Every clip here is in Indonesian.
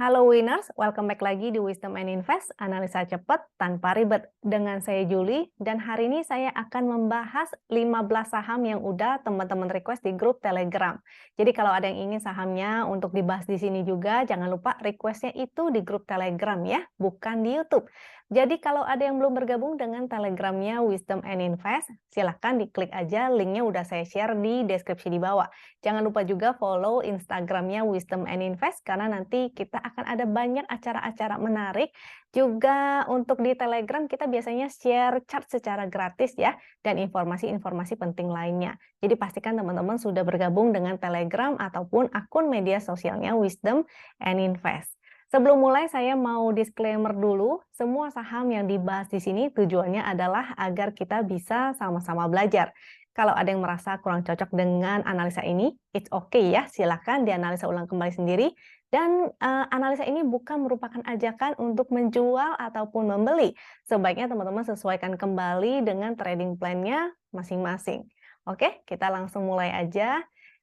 Halo winners, welcome back lagi di Wisdom and Invest, analisa cepat tanpa ribet. Dengan saya Julie, dan hari ini saya akan membahas 15 saham yang udah teman-teman request di grup Telegram. Jadi kalau ada yang ingin sahamnya untuk dibahas di sini juga, jangan lupa requestnya itu di grup Telegram ya, bukan di YouTube. Jadi kalau ada yang belum bergabung dengan Telegramnya Wisdom and Invest, silahkan diklik aja, linknya udah saya share di deskripsi di bawah. Jangan lupa juga follow Instagramnya Wisdom and Invest karena nanti kita akan ada banyak acara-acara menarik. Juga untuk di Telegram kita biasanya share chart secara gratis ya dan informasi-informasi penting lainnya. Jadi pastikan teman-teman sudah bergabung dengan Telegram ataupun akun media sosialnya Wisdom and Invest. Sebelum mulai saya mau disclaimer dulu, semua saham yang dibahas di sini tujuannya adalah agar kita bisa sama-sama belajar. Kalau ada yang merasa kurang cocok dengan analisa ini, it's okay ya, silahkan dianalisa ulang kembali sendiri. Dan analisa ini bukan merupakan ajakan untuk menjual ataupun membeli. Sebaiknya teman-teman sesuaikan kembali dengan trading plan-nya masing-masing. Oke, kita langsung mulai aja.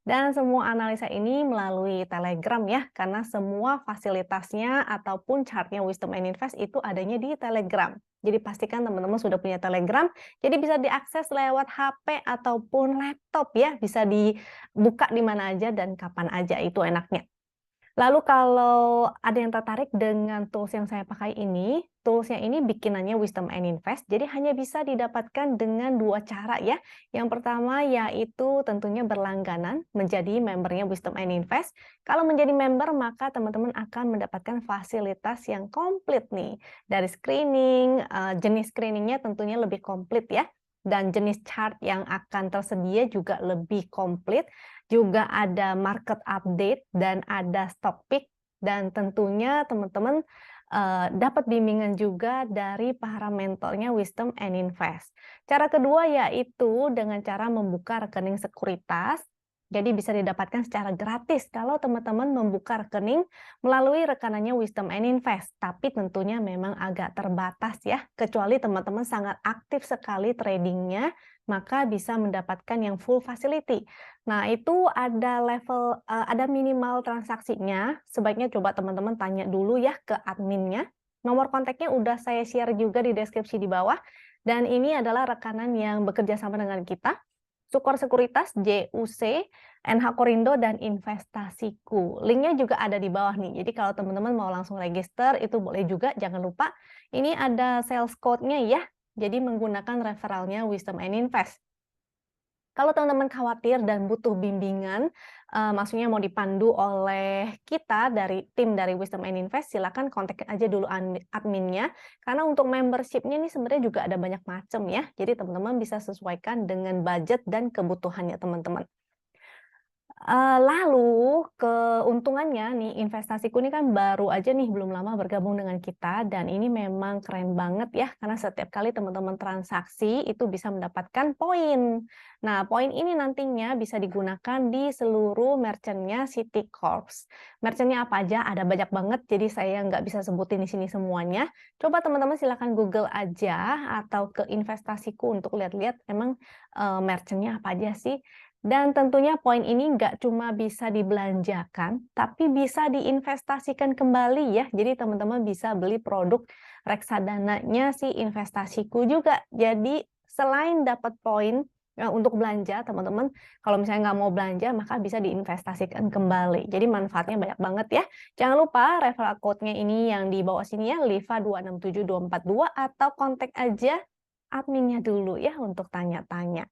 Dan semua analisa ini melalui Telegram ya, karena semua fasilitasnya ataupun chartnya Wisdom and Invest itu adanya di Telegram. Jadi pastikan teman-teman sudah punya Telegram, jadi bisa diakses lewat HP ataupun laptop ya, bisa dibuka di mana aja dan kapan aja, itu enaknya. Lalu kalau ada yang tertarik dengan tools yang saya pakai ini, toolsnya ini bikinannya Wisdom and Invest, jadi hanya bisa didapatkan dengan dua cara ya. Yang pertama yaitu tentunya berlangganan menjadi membernya Wisdom and Invest. Kalau menjadi member maka teman-teman akan mendapatkan fasilitas yang komplit nih. Dari screening, jenis screeningnya tentunya lebih komplit ya. Dan jenis chart yang akan tersedia juga lebih komplit. Juga ada market update dan ada stock pick dan tentunya teman-teman dapat bimbingan juga dari para mentornya Wisdom and Invest. Cara kedua yaitu dengan cara membuka rekening sekuritas. Jadi bisa didapatkan secara gratis kalau teman-teman membuka rekening melalui rekanannya Wisdom and Invest. Tapi tentunya memang agak terbatas ya, kecuali teman-teman sangat aktif sekali tradingnya, maka bisa mendapatkan yang full facility. Nah, itu ada level, ada minimal transaksinya, sebaiknya coba teman-teman tanya dulu ya ke adminnya. Nomor kontaknya udah saya share juga di deskripsi di bawah, dan ini adalah rekanan yang bekerja sama dengan kita, Sukor Sekuritas, JUC, NH Korindo, dan Investasiku. Linknya juga ada di bawah nih, jadi kalau teman-teman mau langsung register, itu boleh juga, jangan lupa. Ini ada sales code-nya ya, jadi menggunakan referralnya Wisdom and Invest. Kalau teman-teman khawatir dan butuh bimbingan, maksudnya mau dipandu oleh kita dari tim dari Wisdom and Invest, silakan kontak aja dulu adminnya. Karena untuk membership-nya ini sebenarnya juga ada banyak macam ya. Jadi teman-teman bisa sesuaikan dengan budget dan kebutuhannya teman-teman. Lalu keuntungannya nih, investasiku ini kan baru aja nih, belum lama bergabung dengan kita, dan ini memang keren banget ya, karena setiap kali teman-teman transaksi itu bisa mendapatkan poin. Nah, poin ini nantinya bisa digunakan di seluruh merchant-nya Citicorp. Merchant-nya apa aja? Ada banyak banget, jadi saya nggak bisa sebutin di sini semuanya. Coba teman-teman silakan Google aja atau ke investasiku untuk lihat-lihat emang merchant-nya apa aja sih. Dan tentunya poin ini nggak cuma bisa dibelanjakan, tapi bisa diinvestasikan kembali ya. Jadi teman-teman bisa beli produk reksadananya si investasiku juga. Jadi selain dapat poin untuk belanja, teman-teman, kalau misalnya nggak mau belanja, maka bisa diinvestasikan kembali. Jadi manfaatnya banyak banget ya. Jangan lupa referral code-nya ini yang di bawah sini ya, LIVA267242, atau kontak aja adminnya dulu ya untuk tanya-tanya.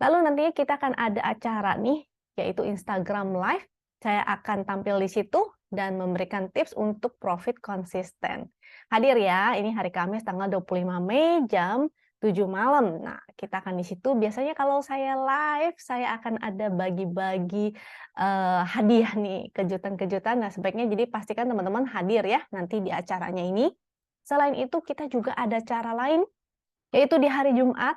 Lalu nantinya kita akan ada acara nih, yaitu Instagram Live. Saya akan tampil di situ dan memberikan tips untuk profit konsisten. Hadir ya, ini hari Kamis tanggal 25 Mei jam 7 malam. Nah, kita akan di situ. Biasanya kalau saya live, saya akan ada bagi-bagi hadiah nih, kejutan-kejutan. Nah, sebaiknya jadi pastikan teman-teman hadir ya nanti di acaranya ini. Selain itu, kita juga ada cara lain, yaitu di hari Jumat.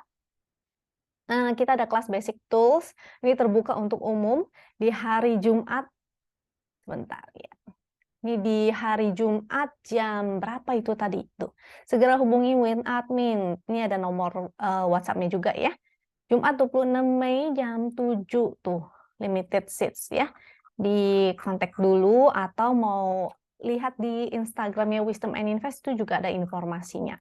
Kita ada kelas Basic Tools, ini terbuka untuk umum di hari Jumat, sebentar ya. Ini di hari Jumat jam berapa itu tadi tuh? Segera hubungi Win Admin. Ini ada nomor WhatsApp-nya juga ya. Jumat 26 Mei jam 7 tuh, limited seats ya. Di kontak dulu atau mau lihat di Instagramnya Wisdom and Invest itu juga ada informasinya.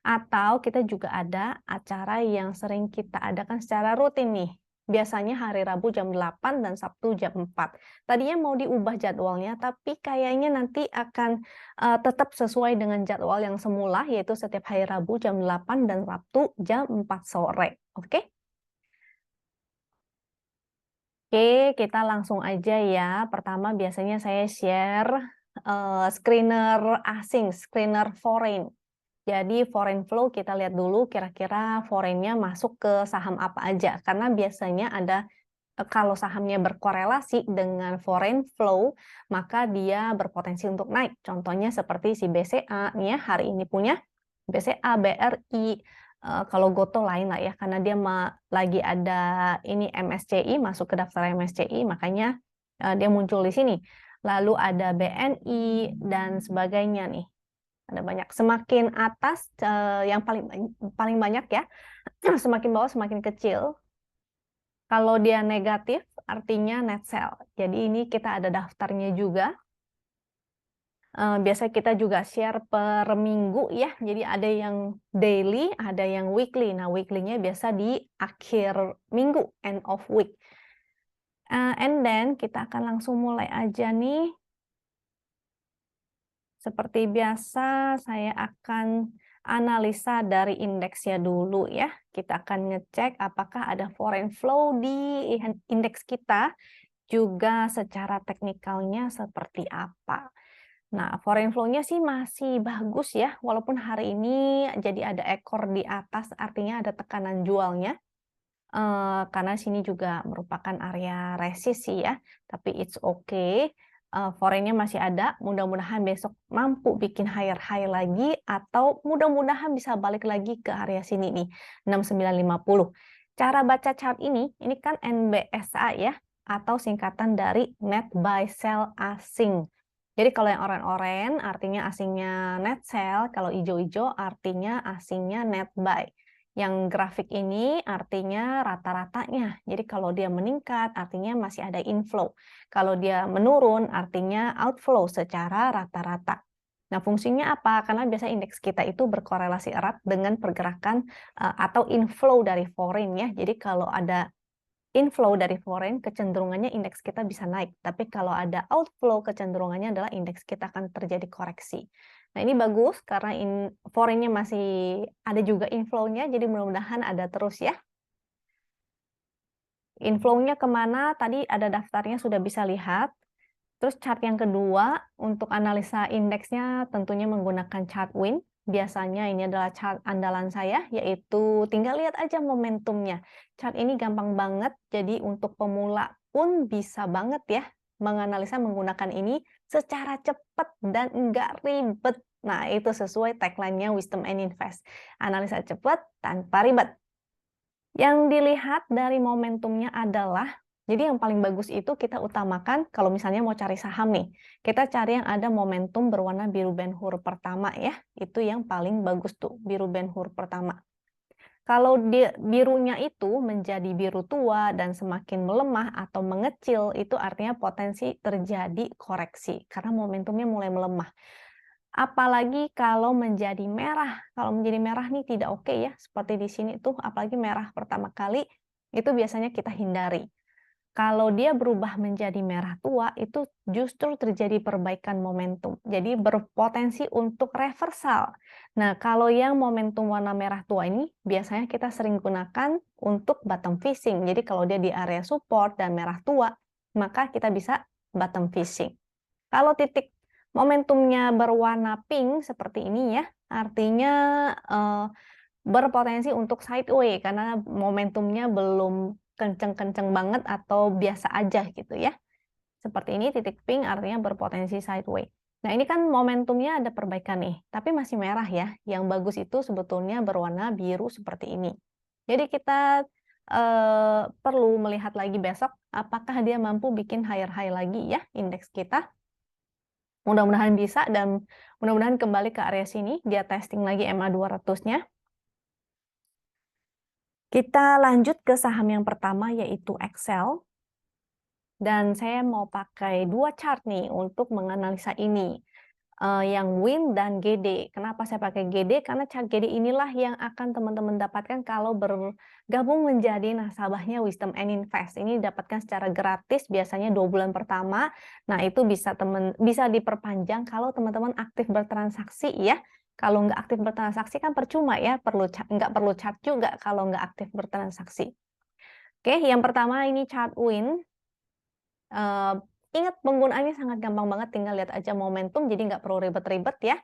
Atau kita juga ada acara yang sering kita adakan secara rutin nih. Biasanya hari Rabu jam 8 dan Sabtu jam 4. Tadinya mau diubah jadwalnya, tapi kayaknya nanti akan tetap sesuai dengan jadwal yang semula, yaitu setiap hari Rabu jam 8 dan Sabtu jam 4 sore. Oke? Oke, kita langsung aja ya. Pertama biasanya saya share screener asing, screener foreign. Jadi foreign flow kita lihat dulu kira-kira foreign-nya masuk ke saham apa aja. Karena biasanya ada kalau sahamnya berkorelasi dengan foreign flow, maka dia berpotensi untuk naik. Contohnya seperti si BCA nih ya, hari ini punya BCA, BRI, kalau Goto lain lah ya, karena dia lagi ada ini MSCI, masuk ke daftar MSCI, makanya dia muncul di sini. Lalu ada BNI dan sebagainya nih. Ada banyak. Semakin atas yang paling banyak ya, semakin bawah semakin kecil. Kalau dia negatif artinya net sell. Jadi ini kita ada daftarnya juga. Biasa kita juga share per minggu ya. Jadi ada yang daily, ada yang weekly. Nah, weekly-nya biasa di akhir minggu, end of week. And then kita akan langsung mulai aja nih. Seperti biasa, saya akan analisa dari indeksnya dulu ya. Kita akan ngecek apakah ada foreign flow di indeks kita, juga secara teknikalnya seperti apa. Nah, foreign flow-nya sih masih bagus ya, walaupun hari ini jadi ada ekor di atas, artinya ada tekanan jualnya. Karena sini juga merupakan area resist sih ya, tapi it's okay. Foreign-nya masih ada, mudah-mudahan besok mampu bikin higher high lagi, atau mudah-mudahan bisa balik lagi ke area sini nih, 6950. Cara baca chart ini kan NBSA ya, atau singkatan dari Net Buy Sell Asing. Jadi kalau yang orange-orange artinya asingnya net sell, kalau hijau-hijau artinya asingnya net buy. Yang grafik ini artinya rata-ratanya. Jadi kalau dia meningkat artinya masih ada inflow. Kalau dia menurun artinya outflow secara rata-rata. Nah, fungsinya apa? Karena biasa indeks kita itu berkorelasi erat dengan pergerakan atau inflow dari foreign ya. Jadi kalau ada inflow dari foreign, kecenderungannya indeks kita bisa naik. Tapi kalau ada outflow, kecenderungannya adalah indeks kita akan terjadi koreksi. Nah, ini bagus karena foreign-nya masih ada juga inflow-nya, jadi mudah-mudahan ada terus ya. Inflow-nya kemana? Tadi ada daftarnya, sudah bisa lihat. Terus chart yang kedua, untuk analisa indeksnya tentunya menggunakan chart WIN. Biasanya ini adalah chart andalan saya, yaitu tinggal lihat aja momentumnya. Chart ini gampang banget, jadi untuk pemula pun bisa banget ya menganalisa menggunakan ini secara cepat dan enggak ribet. Nah, itu sesuai tagline-nya Wisdom and Invest. Analisa cepat tanpa ribet. Yang dilihat dari momentumnya adalah, jadi yang paling bagus itu kita utamakan kalau misalnya mau cari saham nih, kita cari yang ada momentum berwarna biru Ben-Hur pertama ya, itu yang paling bagus tuh, biru Ben-Hur pertama. Kalau birunya itu menjadi biru tua dan semakin melemah atau mengecil, itu artinya potensi terjadi koreksi, karena momentumnya mulai melemah. Apalagi kalau menjadi merah. Kalau menjadi merah nih tidak oke ya, seperti di sini tuh, apalagi merah pertama kali, itu biasanya kita hindari. Kalau dia berubah menjadi merah tua, itu justru terjadi perbaikan momentum. Jadi berpotensi untuk reversal. Nah, kalau yang momentum warna merah tua ini, biasanya kita sering gunakan untuk bottom fishing. Jadi kalau dia di area support dan merah tua, maka kita bisa bottom fishing. Kalau titik momentumnya berwarna pink seperti ini ya, artinya berpotensi untuk sideway karena momentumnya belum kenceng-kenceng banget atau biasa aja gitu ya. Seperti ini titik pink artinya berpotensi sideway. Nah, ini kan momentumnya ada perbaikan nih, tapi masih merah ya. Yang bagus itu sebetulnya berwarna biru seperti ini. Jadi kita perlu melihat lagi besok apakah dia mampu bikin higher high lagi ya indeks kita. Mudah-mudahan bisa dan mudah-mudahan kembali ke area sini, dia testing lagi MA 200-nya. Kita lanjut ke saham yang pertama yaitu Excel. Dan saya mau pakai dua chart nih untuk menganalisa ini, yang WIN dan GD. Kenapa saya pakai GD? Karena chart GD inilah yang akan teman-teman dapatkan kalau bergabung menjadi nasabahnya Wisdom and Invest. Ini dapatkan secara gratis biasanya 2 bulan pertama. Nah, itu bisa diperpanjang kalau teman-teman aktif bertransaksi ya. Kalau nggak aktif bertransaksi kan percuma ya, nggak perlu chart juga kalau nggak aktif bertransaksi. Oke, yang pertama ini chart WIN. Ingat penggunaannya sangat gampang banget, tinggal lihat aja momentum, jadi nggak perlu ribet-ribet ya.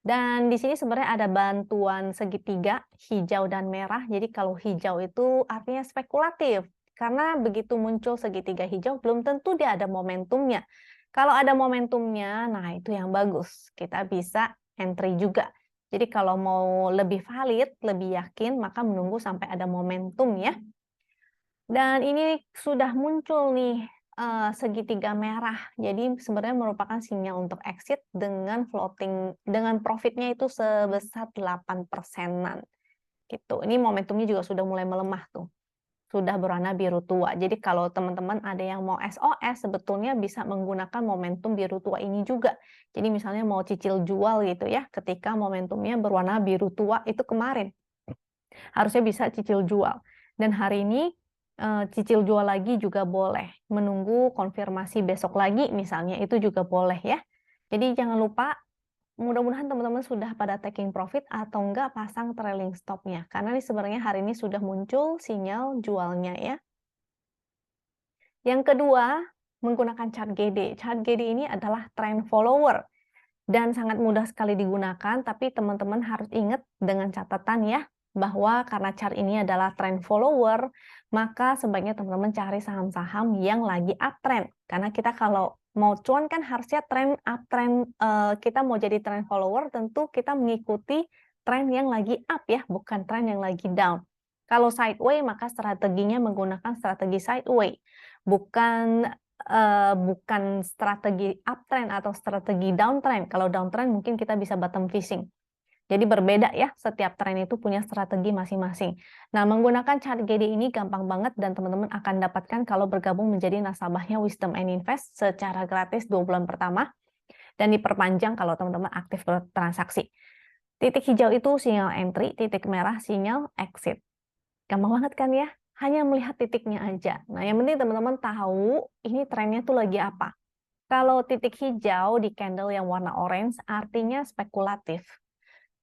Dan di sini sebenarnya ada bantuan segitiga, hijau dan merah. Jadi kalau hijau itu artinya spekulatif, karena begitu muncul segitiga hijau, belum tentu dia ada momentumnya. Kalau ada momentumnya, nah itu yang bagus. Kita bisa entry juga. Jadi kalau mau lebih valid, lebih yakin, maka menunggu sampai ada momentum ya. Dan ini sudah muncul nih, segitiga merah. Jadi sebenarnya merupakan sinyal untuk exit dengan profitnya itu sebesar 8%-an, gitu. Ini momentumnya juga sudah mulai melemah tuh, sudah berwarna biru tua. Jadi kalau teman-teman ada yang mau SOS, sebetulnya bisa menggunakan momentum biru tua ini juga. Jadi misalnya mau cicil jual gitu ya, ketika momentumnya berwarna biru tua itu kemarin, harusnya bisa cicil jual. Dan hari ini cicil jual lagi juga boleh, menunggu konfirmasi besok lagi misalnya, itu juga boleh ya. Jadi jangan lupa, mudah-mudahan teman-teman sudah pada taking profit atau enggak pasang trailing stop-nya, karena ini sebenarnya hari ini sudah muncul sinyal jualnya ya. Yang kedua, menggunakan chart GD. Chart GD ini adalah trend follower dan sangat mudah sekali digunakan, tapi teman-teman harus ingat dengan catatan ya, bahwa karena chart ini adalah trend follower, maka sebaiknya teman-teman cari saham-saham yang lagi uptrend. Karena kita kalau mau cuan kan harusnya trend uptrend, kita mau jadi trend follower, tentu kita mengikuti trend yang lagi up ya, bukan trend yang lagi down. Kalau sideways, maka strateginya menggunakan strategi sideways, bukan bukan strategi uptrend atau strategi downtrend. Kalau downtrend mungkin kita bisa bottom fishing. Jadi berbeda ya, setiap tren itu punya strategi masing-masing. Nah, menggunakan chart GD ini gampang banget dan teman-teman akan dapatkan kalau bergabung menjadi nasabahnya Wisdom and Invest secara gratis 2 bulan pertama dan diperpanjang kalau teman-teman aktif bertransaksi. Titik hijau itu sinyal entry, titik merah sinyal exit. Gampang banget kan ya? Hanya melihat titiknya aja. Nah, yang penting teman-teman tahu ini trennya tuh lagi apa. Kalau titik hijau di candle yang warna orange artinya spekulatif.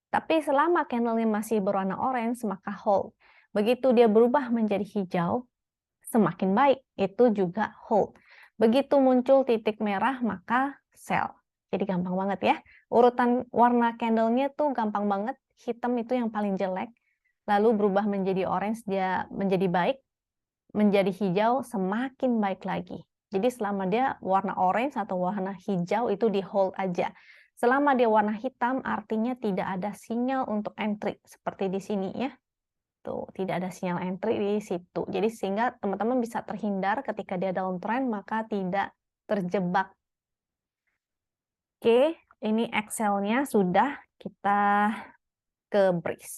Tapi selama candle-nya masih berwarna orange, maka hold. Begitu dia berubah menjadi hijau, semakin baik, itu juga hold. Begitu muncul titik merah, maka sell. Jadi gampang banget ya. Urutan warna candle-nya tuh gampang banget. Hitam itu yang paling jelek. Lalu berubah menjadi orange, dia menjadi baik. Menjadi hijau, semakin baik lagi. Jadi selama dia warna orange atau warna hijau itu di hold aja. Selama dia warna hitam artinya tidak ada sinyal untuk entry seperti di sini ya. Tuh, tidak ada sinyal entry di situ. Jadi sehingga teman-teman bisa terhindar ketika dia downtrend maka tidak terjebak. Oke, ini Excel-nya sudah, kita ke BRIS.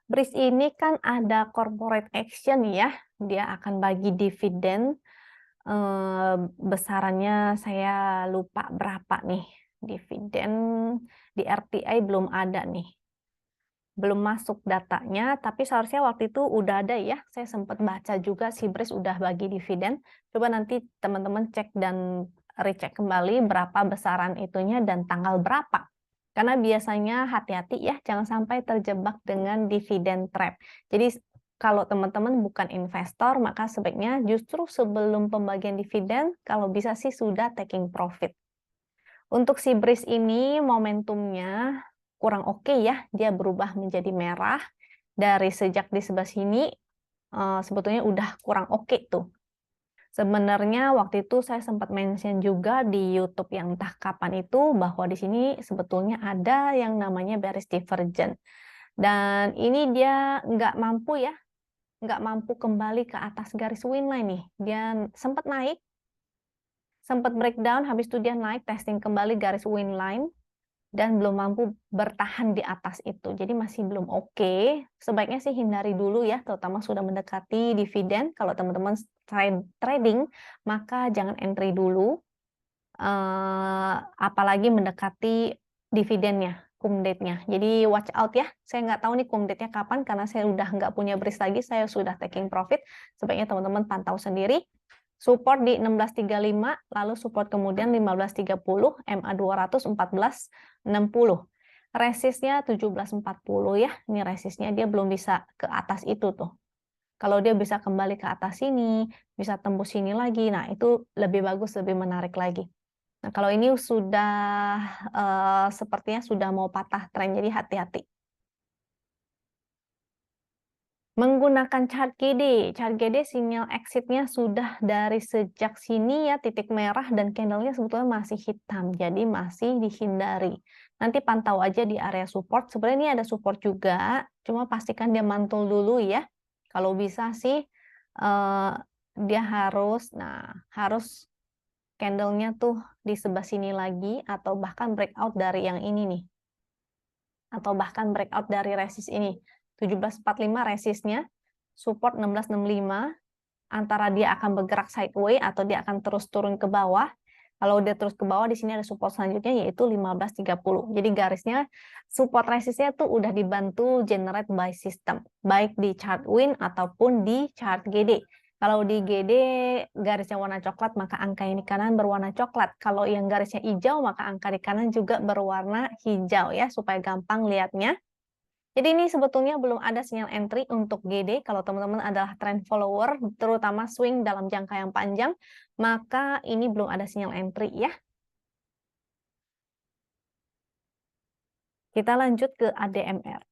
BRIS ini kan ada corporate action ya, dia akan bagi dividen, besarannya saya lupa berapa nih, dividen di RTI belum ada nih, belum masuk datanya, tapi seharusnya waktu itu udah ada ya, saya sempat baca juga si BRIS udah bagi dividen, coba nanti teman-teman cek dan recheck kembali berapa besaran itunya dan tanggal berapa. Karena biasanya hati-hati ya, jangan sampai terjebak dengan dividen trap. Jadi kalau teman-teman bukan investor, maka sebaiknya justru sebelum pembagian dividen, kalau bisa sih sudah taking profit. Untuk si BRIS ini momentumnya kurang oke ya, dia berubah menjadi merah. Dari sejak di sebelah sini, sebetulnya udah kurang oke tuh. Sebenarnya waktu itu saya sempat mention juga di YouTube yang entah kapan itu, bahwa di sini sebetulnya ada yang namanya bearish divergence. Dan ini dia nggak mampu ya, nggak mampu kembali ke atas garis win line nih. Dia sempat naik, sempat breakdown, habis itu dia naik, testing kembali garis win line. dan belum mampu bertahan di atas itu. Jadi masih belum oke. Sebaiknya sih hindari dulu ya, terutama sudah mendekati dividen. Kalau teman-teman trading, maka jangan entry dulu, apalagi mendekati dividennya, cum date-nya. Jadi watch out ya. Saya nggak tahu nih cum date-nya kapan, karena saya udah nggak punya BRIS lagi, saya sudah taking profit. Sebaiknya teman-teman pantau sendiri. Support di 16.35, lalu support kemudian 15.30, MA 200 14.60. Resistnya 17.40 ya. Ini resistnya dia belum bisa ke atas itu tuh. Kalau dia bisa kembali ke atas sini, bisa tembus sini lagi, nah itu lebih bagus, lebih menarik lagi. Nah, kalau ini sudah sepertinya sudah mau patah tren, jadi hati-hati. Menggunakan chart GD. Chart GD sinyal exit-nya sudah dari sejak sini ya, titik merah dan candle-nya sebetulnya masih hitam, jadi masih dihindari. Nanti pantau aja di area support. Sebenarnya ini ada support juga, cuma pastikan dia mantul dulu ya. Kalau bisa sih dia harus candle-nya tuh di sebelah sini lagi, atau bahkan breakout dari yang ini nih. Atau bahkan breakout dari resist ini. 17.45 resistnya, support 16.65, antara dia akan bergerak sideways atau dia akan terus turun ke bawah. Kalau dia terus ke bawah, di sini ada support selanjutnya yaitu 15.30. Jadi garisnya support resistnya tuh udah dibantu generate by system, baik di chart win ataupun di chart GD. Kalau di GD garisnya warna coklat, maka angka yang di kanan berwarna coklat. Kalau yang garisnya hijau, maka angka di kanan juga berwarna hijau ya, supaya gampang lihatnya. Jadi ini sebetulnya belum ada sinyal entry untuk GD. Kalau teman-teman adalah trend follower, terutama swing dalam jangka yang panjang, maka ini belum ada sinyal entry ya. Kita lanjut ke ADMR.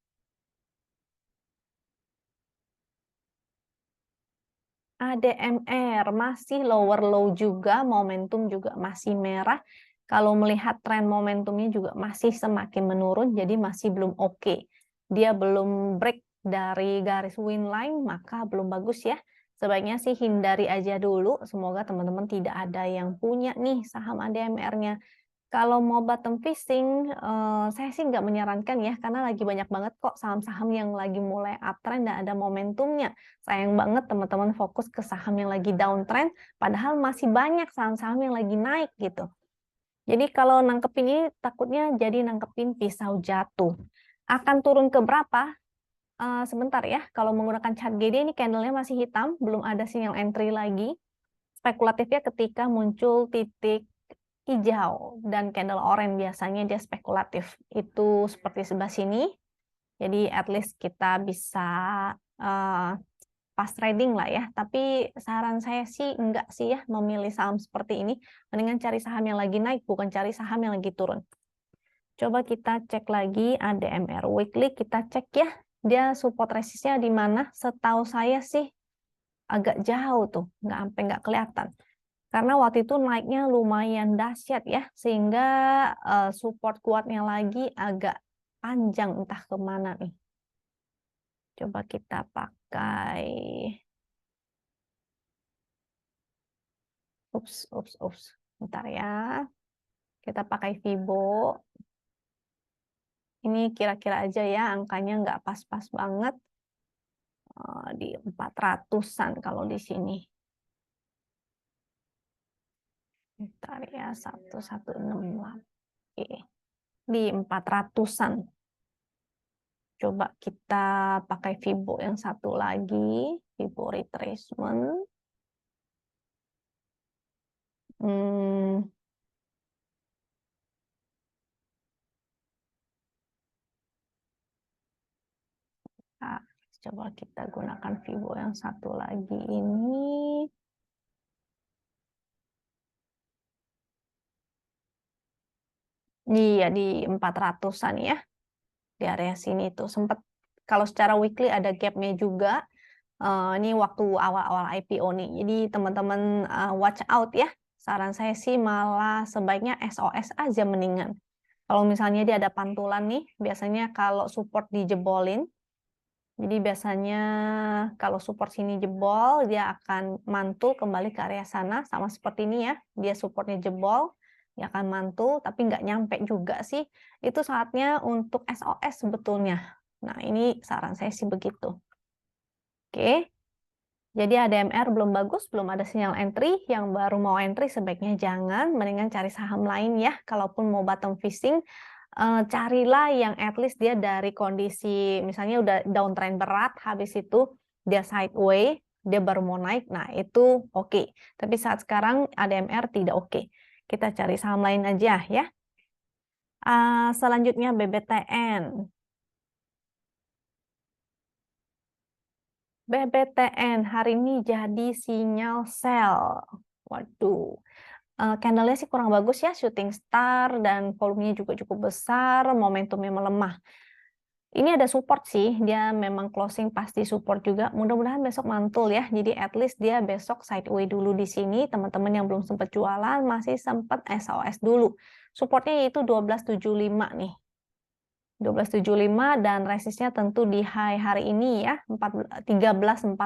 ADMR masih lower low juga, momentum juga masih merah. Kalau melihat tren momentumnya juga masih semakin menurun, jadi masih belum oke. Dia belum break dari garis win line, maka belum bagus ya. Sebaiknya sih hindari aja dulu. Semoga teman-teman tidak ada yang punya nih saham ADMR-nya. Kalau mau bottom fishing, saya sih nggak menyarankan ya, karena lagi banyak banget kok saham-saham yang lagi mulai uptrend dan ada momentumnya. Sayang banget teman-teman fokus ke saham yang lagi downtrend, padahal masih banyak saham-saham yang lagi naik gitu. Jadi kalau nangkepin ini takutnya jadi nangkepin pisau jatuh. Akan turun ke berapa? Sebentar ya, kalau menggunakan chart GD ini candlenya masih hitam, belum ada sinyal entry lagi. Spekulatifnya ketika muncul titik hijau dan candle orange, biasanya dia spekulatif. Itu seperti sebelah sini. Jadi at least kita bisa pas trading lah ya. Tapi saran saya sih enggak sih ya memilih saham seperti ini. Mendingan cari saham yang lagi naik, bukan cari saham yang lagi turun. Coba kita cek lagi ADMR weekly, kita cek ya. Dia support resistnya di mana? Setahu saya sih agak jauh tuh, nggak kelihatan. Karena waktu itu naiknya lumayan dahsyat ya, sehingga support kuatnya lagi agak panjang, entah kemana nih. Coba kita pakai, bentar ya. Kita pakai Fibo. Ini kira-kira aja ya, angkanya nggak pas-pas banget. Di 400-an kalau di sini. Bentar ya, 1168. Oke. Di 400-an. Coba kita pakai Fibo yang satu lagi, Fibo retracement. Nah, coba kita gunakan Fibo yang satu lagi ini. Iya, di 400-an ya. Di area sini tuh sempat, kalau secara weekly ada gap-nya juga. Ini waktu awal-awal IPO nih. Jadi teman-teman watch out ya. Saran saya sih malah sebaiknya SOS aja mendingan. Kalau misalnya dia ada pantulan nih, biasanya kalau support dijebolin, jadi biasanya kalau support sini jebol, dia akan mantul kembali ke area sana, sama seperti ini ya. Dia supportnya jebol, dia akan mantul, tapi nggak nyampe juga sih. Itu saatnya untuk SOS sebetulnya. Nah, ini saran saya sih begitu. Oke, jadi ADMR belum bagus, belum ada sinyal entry, yang baru mau entry sebaiknya jangan, mendingan cari saham lain ya. Kalaupun mau bottom fishing, carilah yang at least dia dari kondisi misalnya udah downtrend berat, habis itu dia sideway, dia baru mau naik, nah itu oke. Tapi saat sekarang ADMR tidak oke. Kita cari saham lain aja ya. Selanjutnya BBTN. BBTN hari ini jadi sinyal sell. Waduh, candle-nya sih kurang bagus ya, shooting star dan volumenya juga cukup besar, momentumnya melemah. Ini ada support sih, dia memang closing pasti support juga. Mudah-mudahan besok mantul ya. Jadi at least dia besok sideway dulu di sini. Teman-teman yang belum sempat jualan masih sempat SOS dulu. Supportnya yaitu 1275 nih. 1275 dan resistnya tentu di high hari ini ya 1340.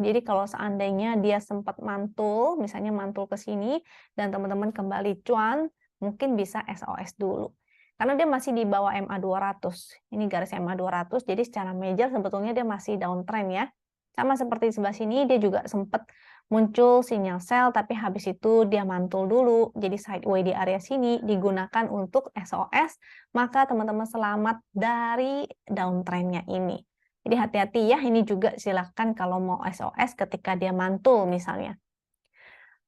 Jadi kalau seandainya dia sempat mantul, misalnya mantul ke sini dan teman-teman kembali cuan, mungkin bisa SOS dulu. Karena dia masih di bawah MA 200. Ini garis MA 200, jadi secara major sebetulnya dia masih downtrend ya. Sama seperti di sebelah sini, dia juga sempat muncul sinyal sell, tapi habis itu dia mantul dulu. Jadi sideway di area sini digunakan untuk SOS, maka teman-teman selamat dari downtrend-nya ini. Jadi hati-hati ya, ini juga silahkan kalau mau SOS ketika dia mantul misalnya.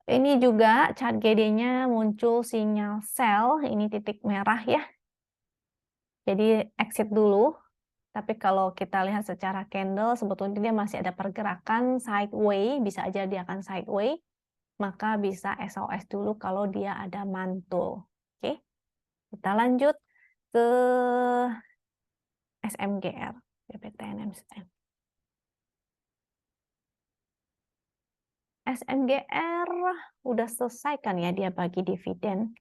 Ini juga chart GD-nya muncul sinyal sell, ini titik merah ya. Jadi exit dulu. Tapi kalau kita lihat secara candle, sebetulnya dia masih ada pergerakan sideway, bisa aja dia akan sideway, maka bisa SOS dulu kalau dia ada mantul. Oke, kita lanjut ke SMGR, BBTN-MSM. SMGR udah selesai kan ya dia bagi dividen.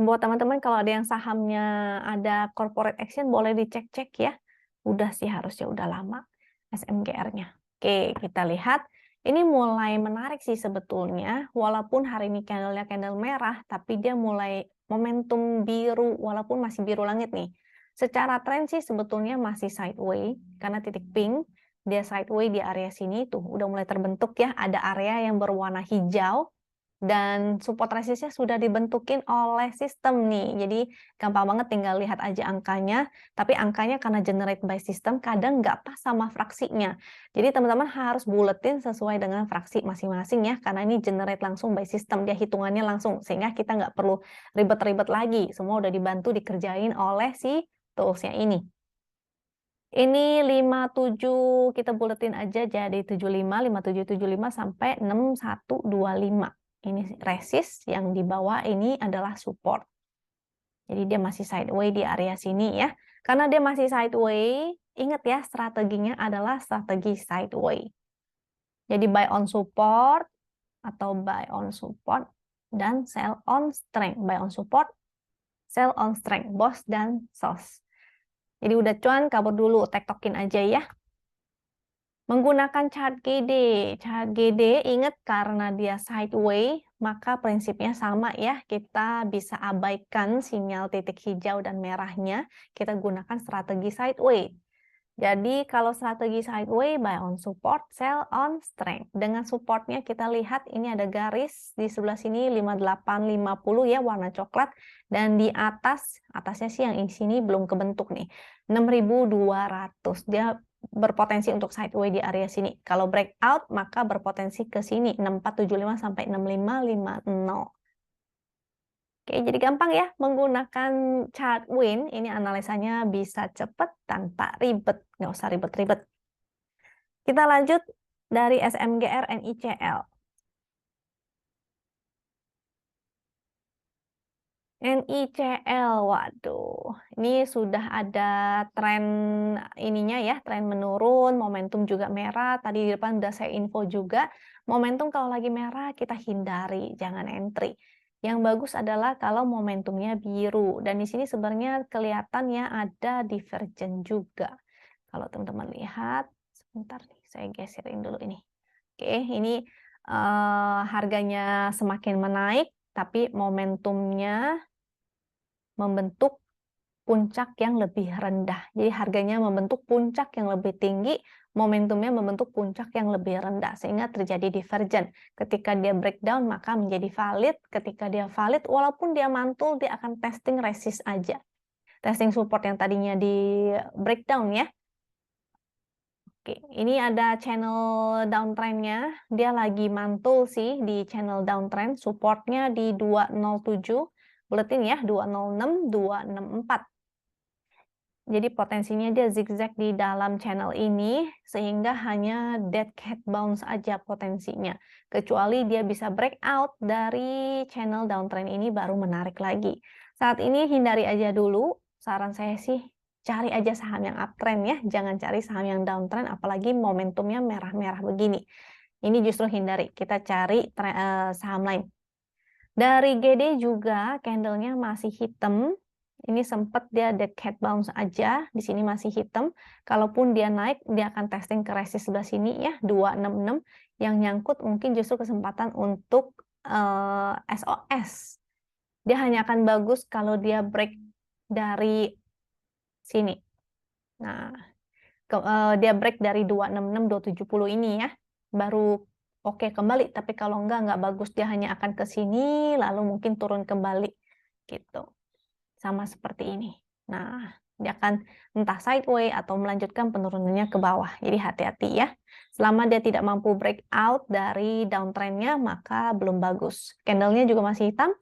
Buat teman-teman kalau ada yang sahamnya ada corporate action boleh dicek-cek ya. Udah sih harusnya udah lama SMGR-nya. Oke, kita lihat. Ini mulai menarik sih sebetulnya. Walaupun hari ini candle-nya candle merah, tapi dia mulai momentum biru walaupun masih biru langit nih. Secara tren sih sebetulnya masih sideway karena titik pink. Dia sideway di area sini tuh udah mulai terbentuk ya. Ada area yang berwarna hijau dan support resistnya sudah dibentukin oleh sistem nih. Jadi gampang banget tinggal lihat aja angkanya, tapi angkanya karena generate by system kadang nggak pas sama fraksinya. Jadi teman-teman harus buletin sesuai dengan fraksi masing-masing ya, karena ini generate langsung by system, dia hitungannya langsung, sehingga kita nggak perlu ribet-ribet lagi. Semua udah dibantu dikerjain oleh si toolsnya ini. Ini 57 kita buletin aja jadi 75, 5775 sampai 6125. Ini resist, yang di bawah ini adalah support. Jadi dia masih sideway di area sini ya. Karena dia masih sideway, ingat ya strateginya adalah strategi sideway. Jadi buy on support atau buy on support dan sell on strength. Buy on support, sell on strength, boss dan sos. Jadi udah cuan, kabur dulu, tektokin aja ya. Menggunakan chart GD. Chart GD ingat karena dia sideway, maka prinsipnya sama ya. Kita bisa abaikan sinyal titik hijau dan merahnya. Kita gunakan strategi sideway. Jadi kalau strategi sideway, buy on support, sell on strength. Dengan supportnya kita lihat ini ada garis di sebelah sini 5850 ya, warna coklat. Dan di atasnya sih yang di sini belum kebentuk nih, 6200. Dia berpotensi untuk sideway di area sini. Kalau breakout maka berpotensi ke sini 6475 sampai 6550. Oke, jadi gampang ya menggunakan chart win. Ini analisanya bisa cepat tanpa ribet, nggak usah ribet-ribet. Kita lanjut dari SMGR NICL. NICL, waduh, ini sudah ada tren ininya ya, tren menurun, momentum juga merah. Tadi di depan udah saya info juga, momentum kalau lagi merah kita hindari, jangan entry. Yang bagus adalah kalau momentumnya biru, dan di sini sebenarnya kelihatannya ada divergen juga. Kalau teman-teman lihat, sebentar nih, saya geserin dulu ini. Oke, ini harganya semakin menaik. tapi momentumnya membentuk puncak yang lebih rendah. Jadi harganya membentuk puncak yang lebih tinggi, momentumnya membentuk puncak yang lebih rendah, sehingga terjadi divergen. Ketika dia breakdown, maka menjadi valid. Ketika dia valid, walaupun dia mantul, dia akan testing resist aja. Testing support yang tadinya di breakdown ya. Oke, ini ada channel downtrend-nya. Dia lagi mantul sih di channel downtrend. Supportnya di 207. Buletin ya, 206, 264. Jadi potensinya dia zigzag di dalam channel ini, sehingga hanya dead cat bounce aja potensinya. Kecuali dia bisa breakout dari channel downtrend ini baru menarik lagi. Saat ini hindari aja dulu. Saran saya sih cari aja saham yang uptrend ya, jangan cari saham yang downtrend, apalagi momentumnya merah-merah begini. Ini justru hindari, kita cari saham lain. Dari GD juga candlenya masih hitam. Ini sempat dia dead cat bounce aja, di sini masih hitam. Kalaupun dia naik, dia akan testing ke resist sebelah sini ya, 266. Yang nyangkut mungkin justru kesempatan untuk SOS. Dia hanya akan bagus kalau dia break dari sini. Nah, dia break dari 266, 270 ini ya, baru oke kembali. Tapi kalau nggak bagus, dia hanya akan ke sini, lalu mungkin turun kembali gitu. Sama seperti ini. Nah, dia akan entah sideways atau melanjutkan penurunannya ke bawah. Jadi hati-hati ya. Selama dia tidak mampu breakout dari downtrend-nya, maka belum bagus. Candle-nya juga masih hitam.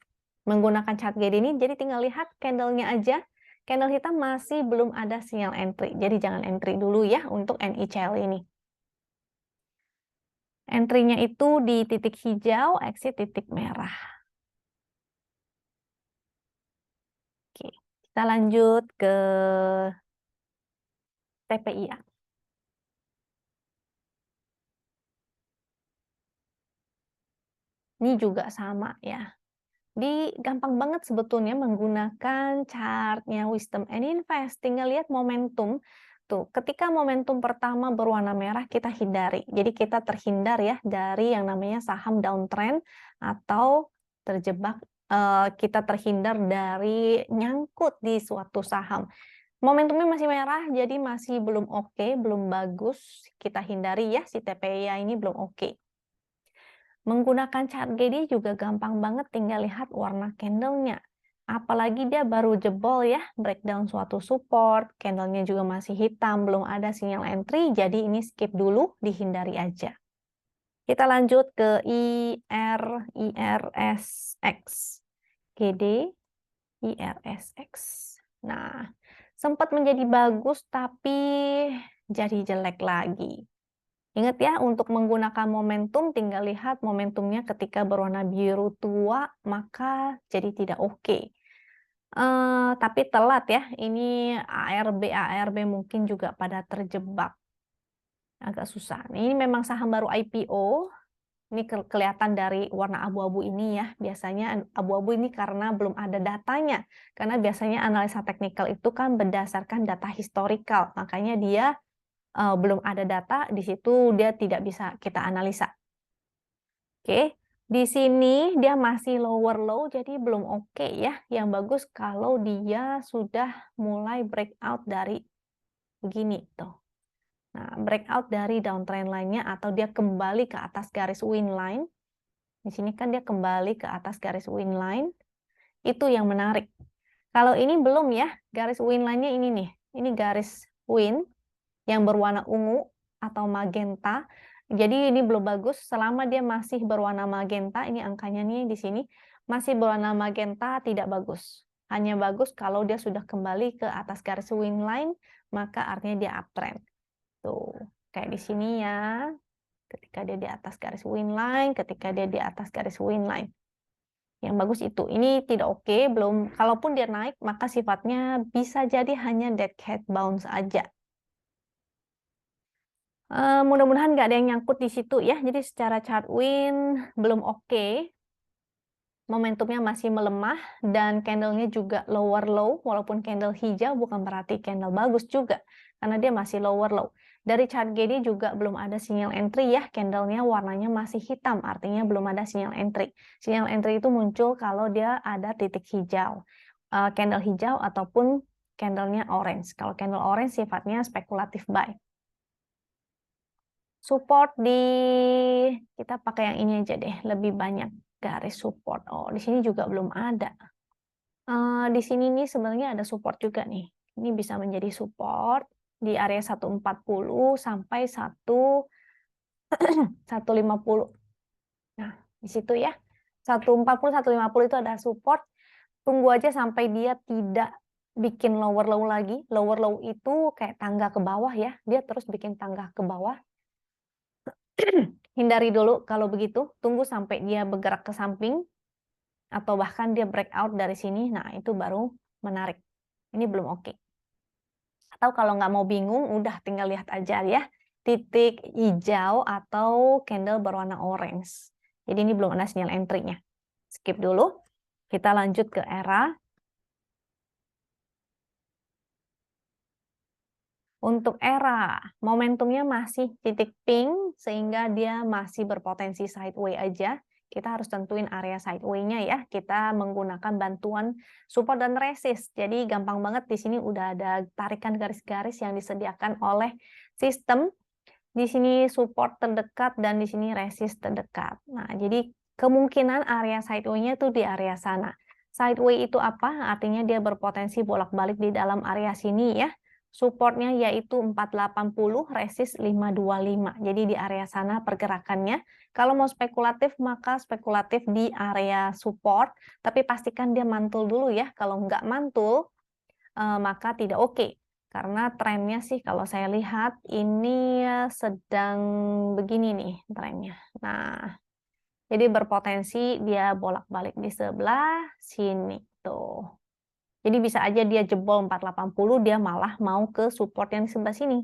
Menggunakan chart GD ini, jadi tinggal lihat candle-nya aja. Candle hitam masih belum ada sinyal entry. Jadi jangan entry dulu ya untuk NICL ini. Entry-nya itu di titik hijau, exit titik merah. Oke, kita lanjut ke TPIA. Ini juga sama ya. Gampang banget sebetulnya menggunakan chartnya Wisdom and Invest. Tinggal lihat momentum. Tuh, ketika momentum pertama berwarna merah, kita hindari. Jadi kita terhindar ya dari yang namanya saham downtrend atau terjebak, kita terhindar dari nyangkut di suatu saham. Momentumnya masih merah, jadi masih belum oke, belum bagus. Kita hindari ya, si TPIA ini belum oke. Menggunakan chart GD juga gampang banget, tinggal lihat warna candlenya. Apalagi dia baru jebol ya, breakdown suatu support, candlenya juga masih hitam, belum ada sinyal entry, jadi ini skip dulu, dihindari aja. Kita lanjut ke IRSX. GD, IRSX. Nah, sempat menjadi bagus, tapi jadi jelek lagi. Ingat ya, untuk menggunakan momentum, tinggal lihat momentumnya ketika berwarna biru tua, maka jadi tidak oke. Tapi telat ya, ini ARB mungkin juga pada terjebak. Agak susah. Ini memang saham baru IPO, ini kelihatan dari warna abu-abu ini ya. Biasanya abu-abu ini karena belum ada datanya. Karena biasanya analisa teknikal itu kan berdasarkan data historical, makanya dia belum ada data, di situ dia tidak bisa kita analisa. Oke, di sini dia masih lower low, jadi belum oke ya. Yang bagus kalau dia sudah mulai breakout dari begini tuh. Nah, breakout dari downtrend line-nya atau dia kembali ke atas garis win line. Di sini kan dia kembali ke atas garis win line. Itu yang menarik. Kalau ini belum ya, garis win line-nya ini nih. Ini garis win yang berwarna ungu atau magenta. Jadi ini belum bagus selama dia masih berwarna magenta. Ini angkanya nih di sini masih berwarna magenta, tidak bagus. Hanya bagus kalau dia sudah kembali ke atas garis win line, maka artinya dia uptrend. Tuh, kayak di sini ya. Ketika dia di atas garis win line, ketika dia di atas garis win line. Yang bagus itu. Ini tidak oke, belum. Kalaupun dia naik, maka sifatnya bisa jadi hanya dead cat bounce aja. Mudah-mudahan nggak ada yang nyangkut di situ ya. Jadi secara chart win belum oke. Momentumnya masih melemah dan candlenya juga lower low. Walaupun candle hijau bukan berarti candle bagus juga. Karena dia masih lower low. Dari chart GD juga belum ada sinyal entry ya, candlenya warnanya masih hitam, artinya belum ada sinyal entry. Sinyal entry itu muncul kalau dia ada titik hijau, candle hijau ataupun candlenya orange. Kalau candle orange sifatnya spekulatif buy. Support kita pakai yang ini aja deh, lebih banyak garis support. Oh, di sini juga belum ada. Di sini nih sebenarnya ada support juga nih. Ini bisa menjadi support di area 140 sampai 150. Nah, di situ ya. 140, 150 itu ada support. Tunggu aja sampai dia tidak bikin lower low lagi. Lower low itu kayak tangga ke bawah ya. Dia terus bikin tangga ke bawah. Hindari dulu kalau begitu. Tunggu sampai dia bergerak ke samping. Atau bahkan dia breakout dari sini. Nah, itu baru menarik. Ini belum oke. Atau kalau nggak mau bingung, udah tinggal lihat aja ya. Titik hijau atau candle berwarna orange. Jadi ini belum ada sinyal entry-nya. Skip dulu. Kita lanjut ke era. Untuk era, momentumnya masih titik pink, sehingga dia masih berpotensi sideways aja. Kita harus tentuin area sideway-nya ya. Kita menggunakan bantuan support dan resist. Jadi gampang banget di sini udah ada tarikan garis-garis yang disediakan oleh sistem. Di sini support terdekat dan di sini resist terdekat. Nah, jadi kemungkinan area sideway-nya itu di area sana. Sideway itu apa? Artinya dia berpotensi bolak-balik di dalam area sini ya. Supportnya yaitu 480, resist 525. Jadi di area sana pergerakannya. Kalau mau spekulatif, maka spekulatif di area support. Tapi pastikan dia mantul dulu ya. Kalau nggak mantul, maka tidak oke. Karena trennya sih kalau saya lihat ini sedang begini nih trennya. Nah, jadi berpotensi dia bolak-balik di sebelah sini tuh. Jadi bisa aja dia jebol 480, dia malah mau ke support yang di sebelah sini.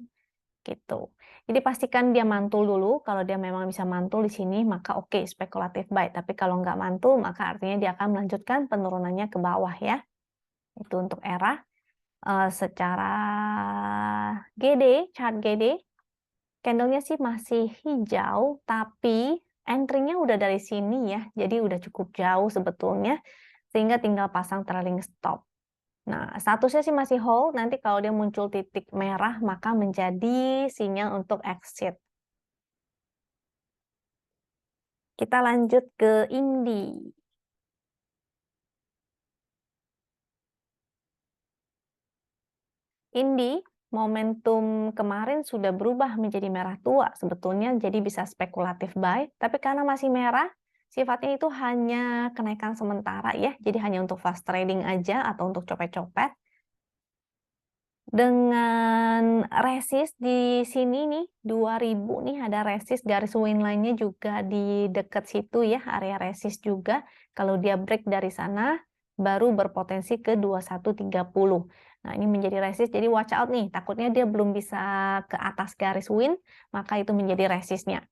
Gitu. Jadi pastikan dia mantul dulu. Kalau dia memang bisa mantul di sini, maka oke, spekulatif buy. Tapi kalau nggak mantul, maka artinya dia akan melanjutkan penurunannya ke bawah ya. Itu untuk era. Secara GD, chart GD, candlenya sih masih hijau, tapi entry-nya udah dari sini ya. Jadi udah cukup jauh sebetulnya, sehingga tinggal pasang trailing stop. Nah, statusnya sih masih hold, nanti kalau dia muncul titik merah, maka menjadi sinyal untuk exit. Kita lanjut ke Indi. Indi, momentum kemarin sudah berubah menjadi merah tua, sebetulnya jadi bisa spekulatif buy, tapi karena masih merah, sifatnya itu hanya kenaikan sementara ya, jadi hanya untuk fast trading aja atau untuk copet-copet. Dengan resist di sini nih 2000 nih ada resist, garis win line-nya juga di dekat situ ya, area resist juga. Kalau dia break dari sana baru berpotensi ke 2130. Nah, ini menjadi resist, jadi watch out nih, takutnya dia belum bisa ke atas garis win, maka itu menjadi resistnya.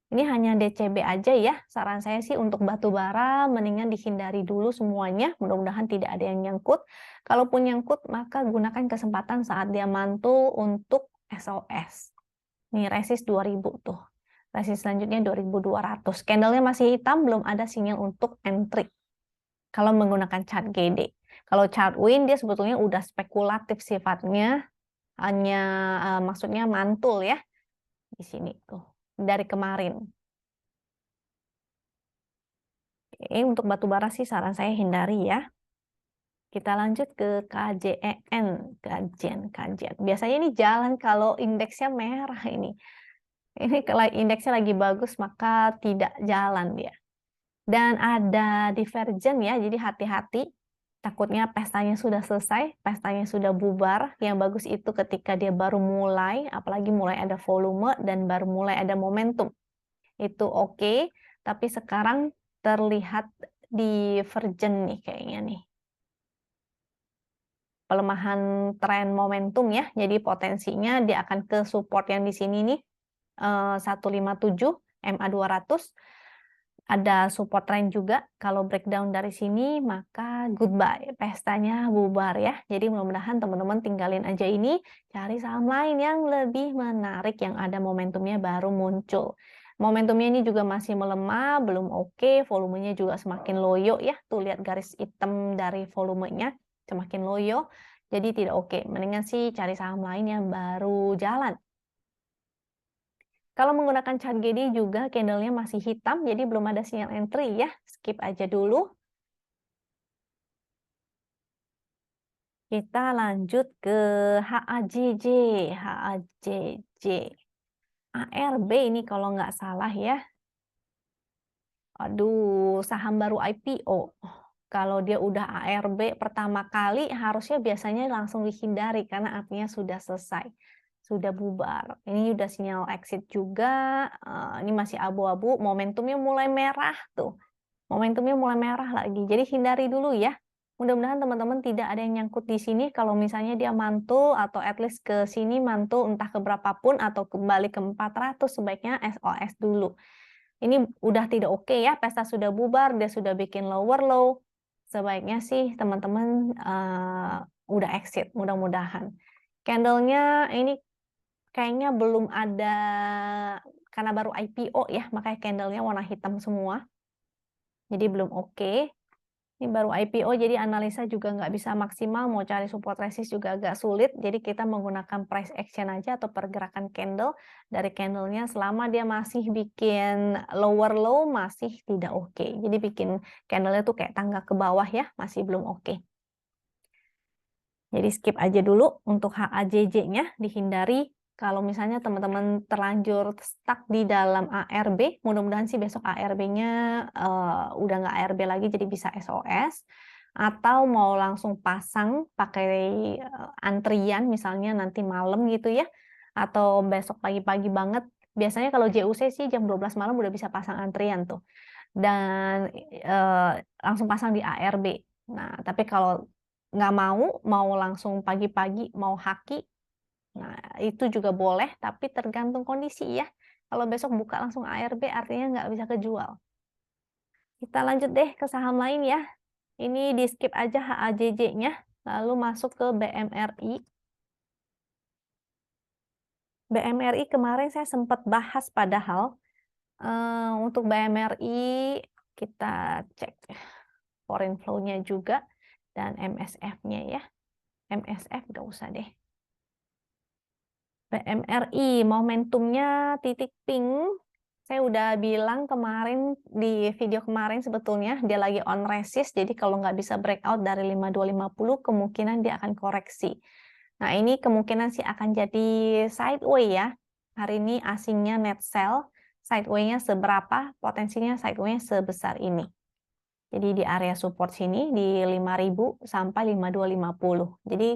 Ini hanya DCB aja ya, saran saya sih untuk batu bara mendingan dihindari dulu semuanya, mudah-mudahan tidak ada yang nyangkut. Kalaupun nyangkut, maka gunakan kesempatan saat dia mantul untuk SOS. Nih resist 2000 tuh. Resist selanjutnya 2200. Candlenya masih hitam, belum ada sinyal untuk entry. Kalau menggunakan chart GD. Kalau chart win dia sebetulnya udah spekulatif sifatnya, hanya maksudnya mantul ya. Di sini tuh. Dari kemarin. Oke, untuk batu bara sih saran saya hindari ya. Kita lanjut ke KJEN, kajian. Biasanya ini jalan kalau indeksnya merah ini. Ini kalau indeksnya lagi bagus maka tidak jalan dia. Dan ada divergen ya, jadi hati-hati. Takutnya pestanya sudah selesai, pestanya sudah bubar. Yang bagus itu ketika dia baru mulai, apalagi mulai ada volume dan baru mulai ada momentum. Itu oke, tapi sekarang terlihat divergen nih kayaknya nih. Pelemahan tren momentum ya, jadi potensinya dia akan ke support yang di sini nih, 157, MA 200. ada support trend juga. Kalau breakdown dari sini, maka goodbye, pestanya bubar ya. Jadi mudah-mudahan teman-teman tinggalin aja ini, cari saham lain yang lebih menarik, yang ada momentumnya baru muncul. Momentumnya ini juga masih melemah, belum oke, volumenya juga semakin loyo ya. Tuh lihat garis hitam dari volumenya, semakin loyo. Jadi tidak oke. Mendingan sih cari saham lain yang baru jalan. Kalau menggunakan chart GD juga candle-nya masih hitam, jadi belum ada sinyal entry ya. Skip aja dulu. Kita lanjut ke HAJJ. HAJJ. ARB ini kalau nggak salah ya. Aduh, saham baru IPO. Kalau dia udah ARB pertama kali, harusnya biasanya langsung dihindari karena artinya sudah selesai, sudah bubar. Ini udah sinyal exit juga, ini masih abu-abu, momentumnya mulai merah tuh. Momentumnya mulai merah lagi, jadi hindari dulu ya. Mudah-mudahan teman-teman tidak ada yang nyangkut di sini, kalau misalnya dia mantul atau at least ke sini mantul entah ke berapapun atau kembali ke 400, sebaiknya SOS dulu. Ini udah tidak oke ya, pesta sudah bubar, dia sudah bikin lower low. Sebaiknya sih teman-teman udah exit, mudah-mudahan. Candle-nya ini kayaknya belum ada, karena baru IPO ya, makanya candle-nya warna hitam semua. Jadi belum oke. Ini baru IPO, jadi analisa juga nggak bisa maksimal, mau cari support resist juga agak sulit, jadi kita menggunakan price action aja atau pergerakan candle dari candlenya selama dia masih bikin lower low, masih tidak oke. Jadi bikin candlenya tuh kayak tangga ke bawah ya, masih belum oke. Jadi skip aja dulu untuk HAJJ-nya, dihindari. Kalau misalnya teman-teman terlanjur stuck di dalam ARB, mudah-mudahan sih besok ARB-nya udah nggak ARB lagi, jadi bisa SOS. Atau mau langsung pasang pakai antrian, misalnya nanti malam gitu ya, atau besok pagi-pagi banget. Biasanya kalau JUC sih jam 12 malam udah bisa pasang antrian tuh. Dan langsung pasang di ARB. Nah, tapi kalau nggak mau langsung pagi-pagi, mau haki, nah itu juga boleh, tapi tergantung kondisi ya. Kalau besok buka langsung ARB artinya nggak bisa kejual. Kita lanjut deh ke saham lain ya. Ini di skip aja HAJJ-nya, lalu masuk ke BMRI. BMRI kemarin saya sempat bahas padahal. Untuk BMRI kita cek foreign flow-nya juga dan MSF-nya ya. MSF nggak usah deh. BMRI momentumnya titik pink. Saya udah bilang kemarin di video kemarin sebetulnya dia lagi on resist, jadi kalau nggak bisa breakout dari 5250 kemungkinan dia akan koreksi. Nah ini kemungkinan sih akan jadi sideway ya. Hari ini asingnya net sell, sideway-nya seberapa, potensinya sideway-nya sebesar ini. Jadi di area support sini di 5000 sampai 5250. Jadi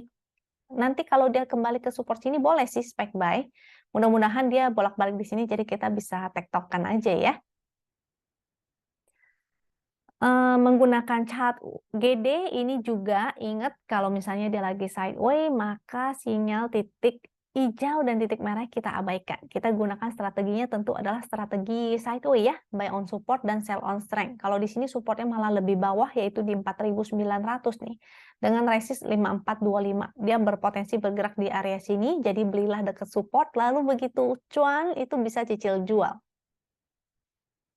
nanti kalau dia kembali ke support sini boleh sih spike buy. Mudah-mudahan dia bolak-balik di sini jadi kita bisa tektokan aja ya. Menggunakan chart GD ini juga ingat kalau misalnya dia lagi sideway, maka sinyal titik hijau dan titik merah kita abaikan. Kita gunakan strateginya tentu adalah strategi sideway ya, buy on support dan sell on strength. Kalau di sini supportnya malah lebih bawah yaitu di 4.900 nih. Dengan resist 5425. Dia berpotensi bergerak di area sini, jadi belilah dekat support, lalu begitu cuan itu bisa cicil jual.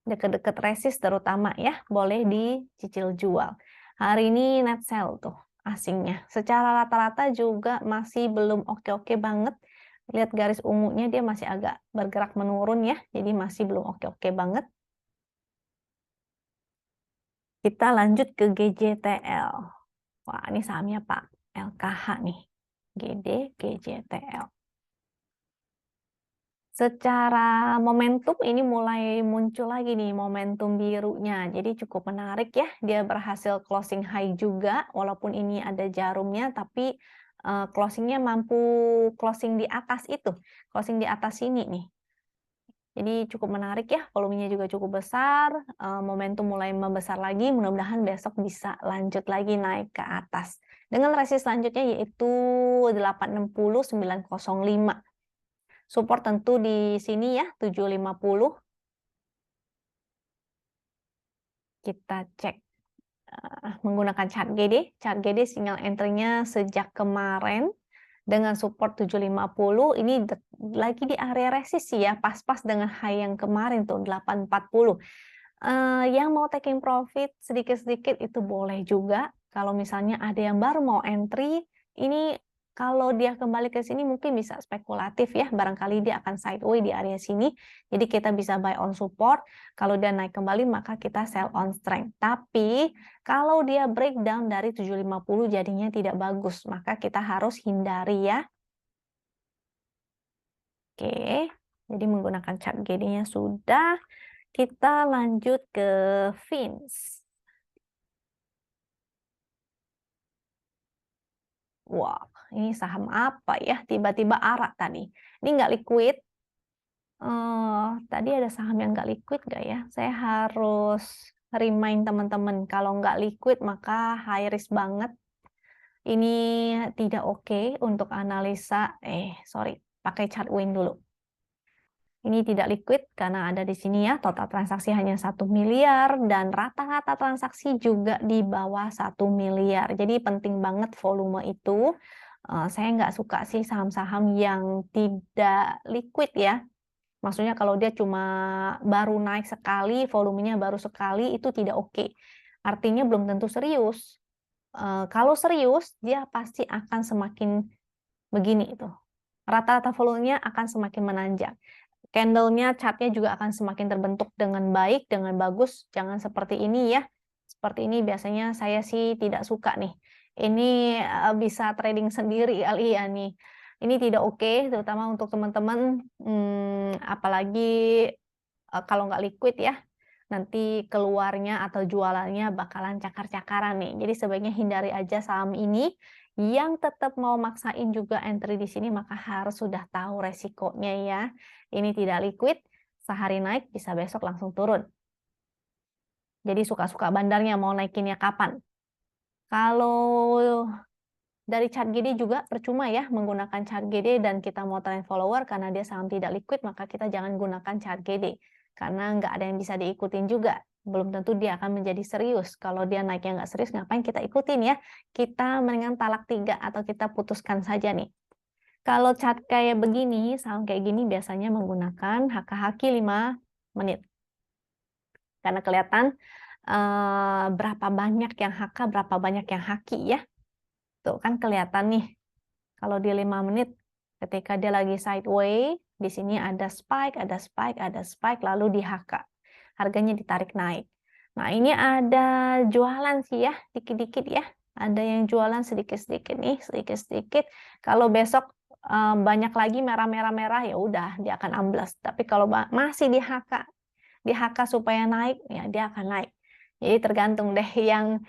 Dekat-dekat resist terutama ya, boleh dicicil jual. Hari ini net sell tuh asingnya. Secara rata-rata juga masih belum oke-oke banget. Lihat garis ungunya dia masih agak bergerak menurun ya, jadi masih belum oke-oke banget. Kita lanjut ke GJTL. Wah, ini sahamnya Pak LKH nih. GJTL. Secara momentum ini mulai muncul lagi nih momentum birunya. Jadi cukup menarik ya. Dia berhasil closing high juga walaupun ini ada jarumnya tapi closingnya mampu closing di atas itu. Closing di atas sini nih. Jadi cukup menarik ya, volumenya juga cukup besar, momentum mulai membesar lagi, mudah-mudahan besok bisa lanjut lagi naik ke atas. Dengan resist selanjutnya yaitu 860 905. Support tentu di sini ya, 750. Kita cek menggunakan chart GD. Chart GD sinyal entry-nya sejak kemarin dengan support 750 ini lagi di area resist ya, pas-pas dengan high yang kemarin tuh 840. Yang mau taking profit sedikit-sedikit itu boleh juga. Kalau misalnya ada yang baru mau entry, ini kalau dia kembali ke sini mungkin bisa spekulatif ya, barangkali dia akan sideways di area sini. Jadi kita bisa buy on support, kalau dia naik kembali maka kita sell on strength. Tapi kalau dia breakdown dari 750 jadinya tidak bagus, maka kita harus hindari ya. Oke, jadi menggunakan chart GD-nya sudah. Kita lanjut ke Fins. Wah, ini saham apa ya? Tiba-tiba ARA tadi. Ini nggak liquid. Tadi ada saham yang nggak liquid nggak ya? Saya harus remind teman-teman. Kalau nggak liquid maka high risk banget. Ini tidak oke untuk analisa. Sorry, pakai chart win dulu. Ini tidak liquid karena ada di sini ya, total transaksi hanya 1 miliar dan rata-rata transaksi juga di bawah 1 miliar. Jadi penting banget volume itu. Saya nggak suka sih saham-saham yang tidak liquid ya. Maksudnya kalau dia cuma baru naik sekali, volumenya baru sekali, itu tidak oke. Artinya belum tentu serius. Kalau serius, dia pasti akan semakin begini itu. Rata-rata volumenya akan semakin menanjak. Candle-nya, chart-nya juga akan semakin terbentuk dengan baik, dengan bagus. Jangan seperti ini ya. Seperti ini biasanya saya sih tidak suka nih. Ini bisa trading sendiri kali ya nih. Ini tidak oke, terutama untuk teman-teman, apalagi kalau nggak liquid ya. Nanti keluarnya atau jualannya bakalan cakar-cakaran nih. Jadi sebaiknya hindari aja saham ini. Yang tetap mau maksain juga entry di sini maka harus sudah tahu resikonya ya. Ini tidak liquid, sehari naik bisa besok langsung turun. Jadi suka-suka bandarnya mau naikinnya kapan. Kalau dari chart GD juga percuma ya menggunakan chart GD dan kita mau trend follower karena dia saham tidak liquid maka kita jangan gunakan chart GD. Karena nggak ada yang bisa diikutin juga. Belum tentu dia akan menjadi serius. Kalau dia naiknya nggak serius, ngapain kita ikutin ya? Kita mendingan talak 3 atau kita putuskan saja nih. Kalau chart kayak begini, saham kayak gini biasanya menggunakan HKHQ 5 menit. Karena kelihatan berapa banyak yang HK, berapa banyak yang haki ya. Tuh kan kelihatan nih. Kalau di 5 menit, ketika dia lagi sideways, di sini ada spike, ada spike, ada spike, lalu di HK. Harganya ditarik naik. Nah, ini ada jualan sih ya, dikit-dikit ya. Ada yang jualan sedikit-sedikit nih, sedikit-sedikit. Kalau besok banyak lagi merah-merah-merah, ya udah dia akan amblas. Tapi kalau masih di HK supaya naik, ya dia akan naik. Jadi tergantung deh yang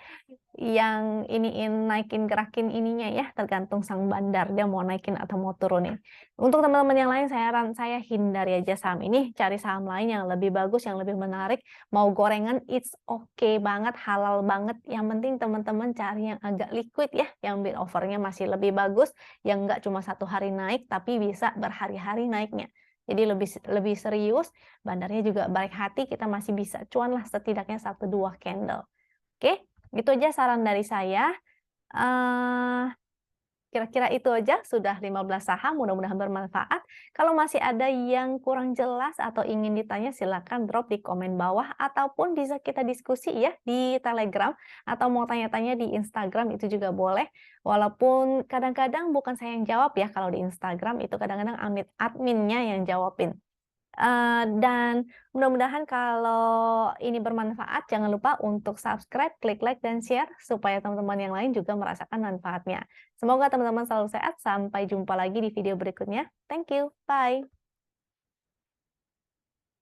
iniin naikin gerakin ininya ya, tergantung sang bandar dia mau naikin atau mau turunin. Untuk teman-teman yang lain saya hindari aja saham ini, cari saham lain yang lebih bagus, yang lebih menarik. Mau gorengan it's okay banget, halal banget. Yang penting teman-teman cari yang agak liquid ya, yang bid offernya masih lebih bagus, yang enggak cuma 1 hari naik tapi bisa berhari-hari naiknya. Jadi lebih serius, bandarnya juga baik hati, kita masih bisa cuan lah setidaknya 1-2 candle. Oke? Itu aja saran dari saya. Kira-kira itu aja, sudah 15 saham, mudah-mudahan bermanfaat. Kalau masih ada yang kurang jelas atau ingin ditanya, silakan drop di komen bawah, ataupun bisa kita diskusi ya di Telegram, atau mau tanya-tanya di Instagram, itu juga boleh. Walaupun kadang-kadang bukan saya yang jawab ya, kalau di Instagram itu kadang-kadang adminnya yang jawabin. Dan mudah-mudahan kalau ini bermanfaat, jangan lupa untuk subscribe, klik like, dan share, supaya teman-teman yang lain juga merasakan manfaatnya. Semoga teman-teman selalu sehat, sampai jumpa lagi di video berikutnya. Thank you, bye!